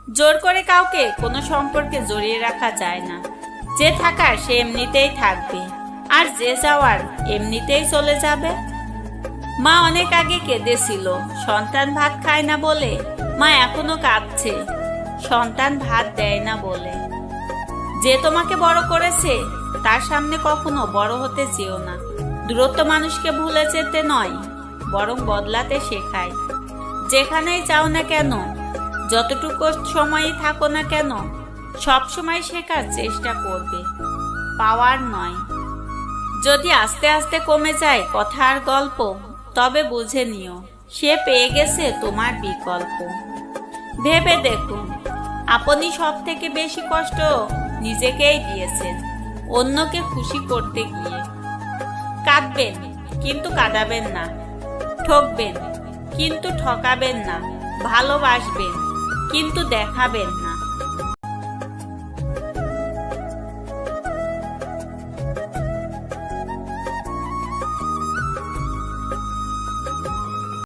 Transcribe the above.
জোর করে কাউকে কোনো সম্পর্কে জড়িয়ে রাখা যায় না। যে থাকার সে এমনিতেই থাকবে, আর যে যাওয়ার এমনিতেই চলে যাবে। মা অনেক আগে কেঁদেছিল সন্তান ভাত খায় না বলে। মা এখনো কাঁদছে সন্তান ভাত দেয় না বলে। যে তোমাকে বড় করেছে তার সামনে কখনো বড় হতে চেও না। দূরত্ব মানুষকে ভুলে যেতে নয়, বরং বদলাতে শেখায়। যেখানেই যাও না কেন, যতটুকু সময়ই থাকো না কেন, সবসময় শেখার চেষ্টা করবে, পাওয়ার নয়। যদি আস্তে আস্তে কমে যায় কথা আর গল্প, তবে বুঝে নিও সে পেয়ে গেছে তোমার বিকল্প। ভেবে দেখুন, আপনি সব থেকে বেশি কষ্ট নিজেকেই দিয়েছেন অন্যকে খুশি করতে গিয়ে। কাঁদবেন কিন্তু কাঁদাবেন না, ঠকবেন কিন্তু ঠকাবেন না, ভালোবাসবেন কিন্তু দেখাবেন না।